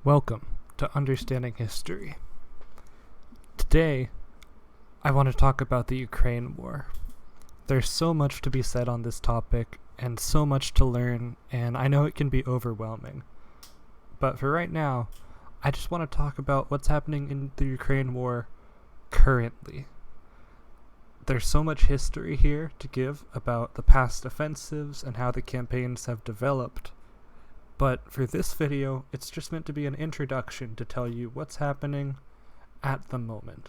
Welcome to Understanding History. Today, I want to talk about the Ukraine War. There's so much to be said on this topic and so much to learn, and I know it can be overwhelming. But for right now, I just want to talk about what's happening in the Ukraine War currently. There's so much history here to give about the past offensives and how the campaigns have developed. But for this video, it's just meant to be an introduction to tell you what's happening at the moment.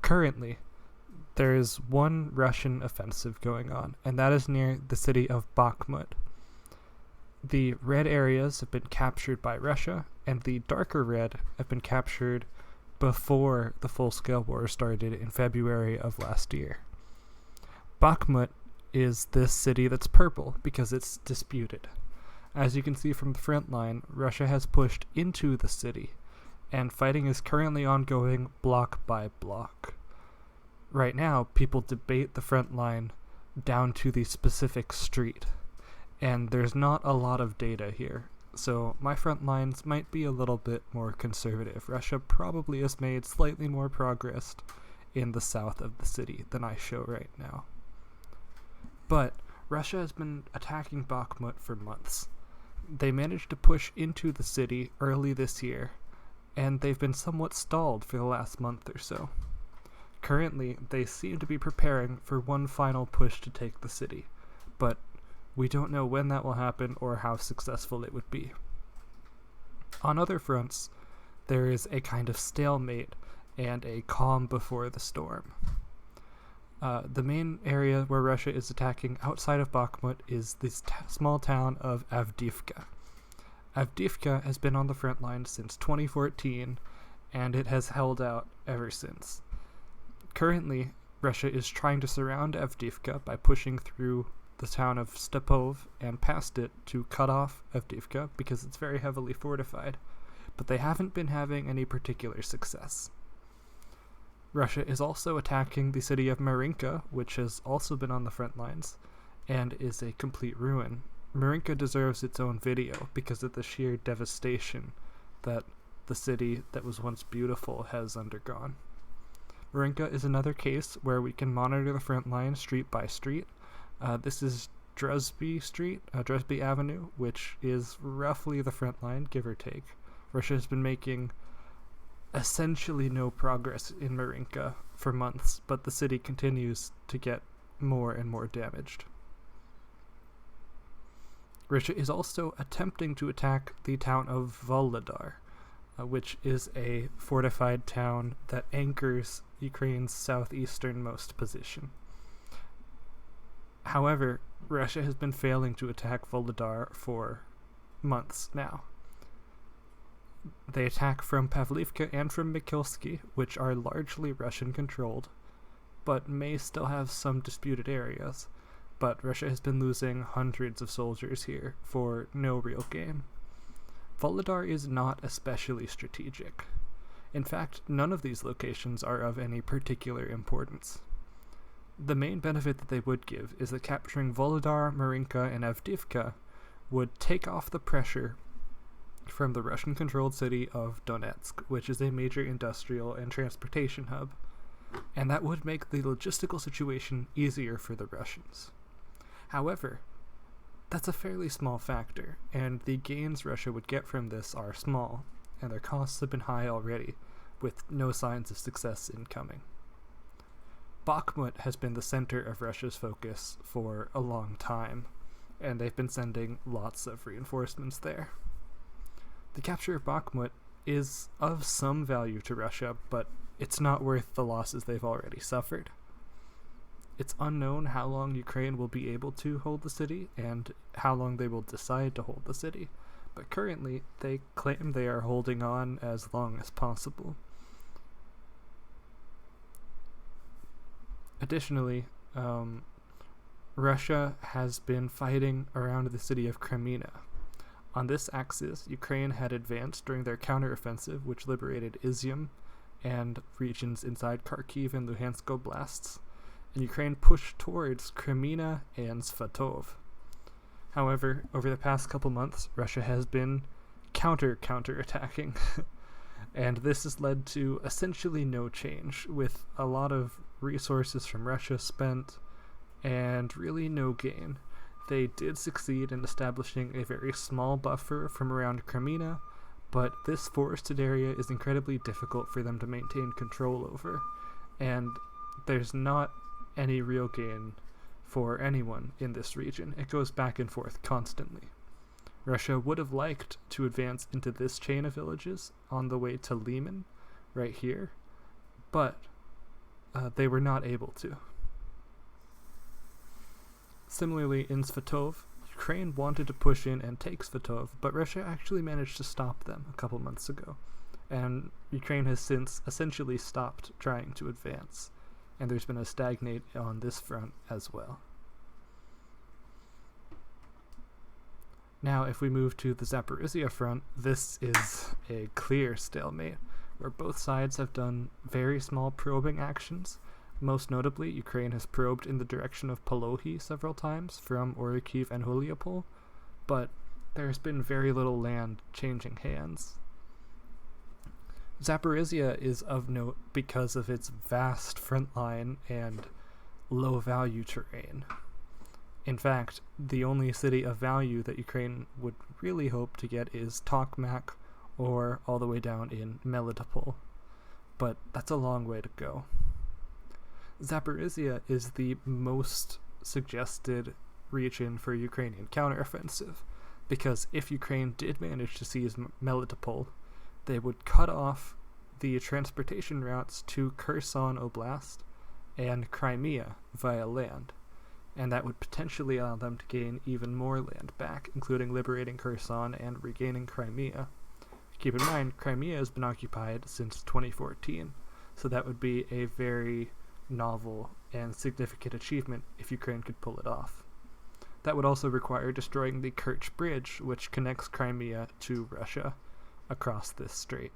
Currently, there is one Russian offensive going on, and that is near the city of Bakhmut. The red areas have been captured by Russia, and the darker red have been captured before the full-scale war started in February of last year. Bakhmut is this city that's purple because it's disputed. As you can see from the front line, Russia has pushed into the city, and fighting is currently ongoing block by block. Right now, people debate the front line down to the specific street, and there's not a lot of data here, so my front lines might be a little bit more conservative. Russia probably has made slightly more progress in the south of the city than I show right now. But Russia has been attacking Bakhmut for months. They managed to push into the city early this year, and they've been somewhat stalled for the last month or so. Currently, they seem to be preparing for one final push to take the city, but we don't know when that will happen or how successful it would be. On other fronts, there is a kind of stalemate and a calm before the storm. The main area where Russia is attacking outside of Bakhmut is this small town of Avdiivka. Avdiivka has been on the front line since 2014, and it has held out ever since. Currently, Russia is trying to surround Avdiivka by pushing through the town of Stepov and past it to cut off Avdiivka because it's very heavily fortified, but they haven't been having any particular success. Russia is also attacking the city of Marinka, which has also been on the front lines, and is a complete ruin. Marinka deserves its own video because of the sheer devastation that the city that was once beautiful has undergone. Marinka is another case where we can monitor the front line street by street. This is Druzhby Avenue, which is roughly the front line, give or take. Russia has been making essentially no progress in Marinka for months, but the city continues to get more and more damaged. Russia is also attempting to attack the town of Volodar, which is a fortified town that anchors Ukraine's southeasternmost position. However, Russia has been failing to attack Volodar for months now. They attack from Pavlivka and from Mikhailsky, which are largely Russian-controlled, but may still have some disputed areas. But Russia has been losing hundreds of soldiers here for no real gain. Volodar is not especially strategic. In fact, none of these locations are of any particular importance. The main benefit that they would give is that capturing Volodar, Marinka, and Avdiivka would take off the pressure from the Russian-controlled city of Donetsk, which is a major industrial and transportation hub, and that would make the logistical situation easier for the Russians. However, that's a fairly small factor, and the gains Russia would get from this are small, and their costs have been high already, with no signs of success incoming. Bakhmut has been the center of Russia's focus for a long time, and they've been sending lots of reinforcements there. The capture of Bakhmut is of some value to Russia, but it's not worth the losses they've already suffered. It's unknown how long Ukraine will be able to hold the city and how long they will decide to hold the city, but currently they claim they are holding on as long as possible. Additionally, Russia has been fighting around the city of Kreminna. On this axis, Ukraine had advanced during their counteroffensive, which liberated Izium and regions inside Kharkiv and Luhansk oblasts, and Ukraine pushed towards Kreminna and Svatov. However, over the past couple months, Russia has been counterattacking. And this has led to essentially no change, with a lot of resources from Russia spent and really no gain. They did succeed in establishing a very small buffer from around Crimea, but this forested area is incredibly difficult for them to maintain control over, and there's not any real gain for anyone in this region. It goes back and forth constantly. Russia would have liked to advance into this chain of villages on the way to Liman, right here, but they were not able to. Similarly, in Svatov, Ukraine wanted to push in and take Svatov, but Russia actually managed to stop them a couple months ago, and Ukraine has since essentially stopped trying to advance, and there's been a stagnate on this front as well. Now, if we move to the Zaporizhia front, this is a clear stalemate, where both sides have done very small probing actions. Most notably, Ukraine has probed in the direction of Polohi several times from Orikhiv and Huliapol, but there's been very little land changing hands. Zaporizhia is of note because of its vast front line and low-value terrain. In fact, the only city of value that Ukraine would really hope to get is Tokmak or all the way down in Melitopol, but that's a long way to go. Zaporizhia is the most suggested region for Ukrainian counteroffensive, because if Ukraine did manage to seize Melitopol, they would cut off the transportation routes to Kherson Oblast and Crimea via land, and that would potentially allow them to gain even more land back, including liberating Kherson and regaining Crimea. Keep in mind, Crimea has been occupied since 2014, so that would be a very novel and significant achievement if Ukraine could pull it off. That would also require destroying the Kerch Bridge, which connects Crimea to Russia across this strait.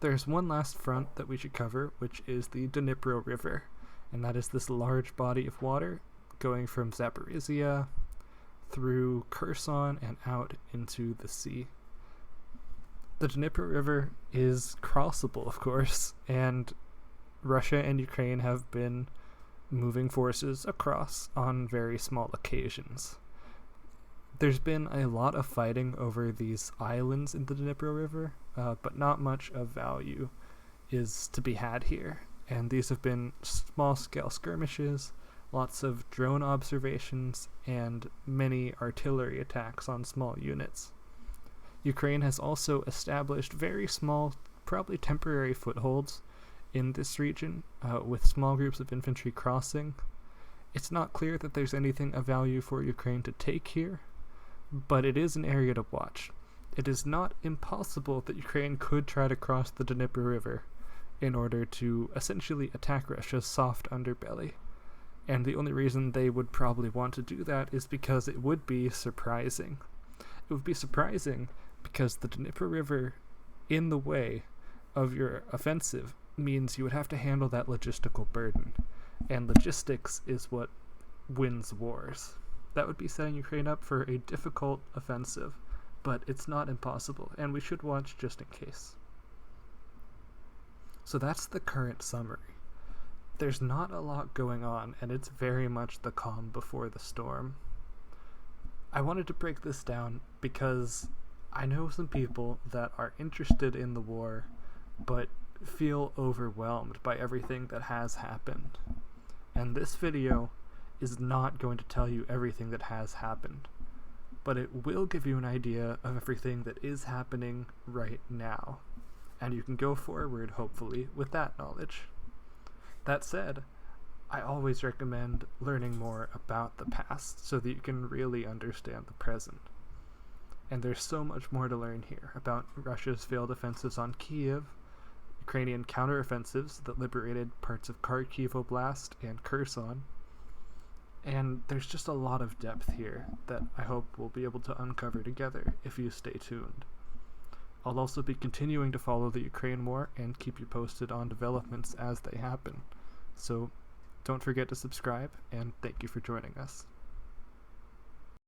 There's one last front that we should cover, which is the Dnipro River, and that is this large body of water going from Zaporizhia through Kherson and out into the sea. The Dnipro River is crossable, of course, and Russia and Ukraine have been moving forces across on very small occasions. There's been a lot of fighting over these islands in the Dnipro River, but not much of value is to be had here, and these have been small-scale skirmishes, lots of drone observations, and many artillery attacks on small units. Ukraine has also established very small, probably temporary footholds in this region, with small groups of infantry crossing. It's not clear that there's anything of value for Ukraine to take here, but it is an area to watch. It is not impossible that Ukraine could try to cross the Dnipro River in order to essentially attack Russia's soft underbelly, and the only reason they would probably want to do that is because it would be surprising. It would be surprising because the Dnipro River in the way of your offensive means you would have to handle that logistical burden, and logistics is what wins wars. That would be setting Ukraine up for a difficult offensive, but it's not impossible, and we should watch just in case. So that's the current summary. There's not a lot going on, and it's very much the calm before the storm. I wanted to break this down because I know some people that are interested in the war, but feel overwhelmed by everything that has happened. And this video is not going to tell you everything that has happened, but it will give you an idea of everything that is happening right now, and you can go forward, hopefully, with that knowledge. That said, I always recommend learning more about the past so that you can really understand the present. And there's so much more to learn here about Russia's failed offensives on Kiev, Ukrainian counteroffensives that liberated parts of Kharkiv Oblast and Kherson, and there's just a lot of depth here that I hope we'll be able to uncover together if you stay tuned. I'll also be continuing to follow the Ukraine war and keep you posted on developments as they happen, so don't forget to subscribe, and thank you for joining us.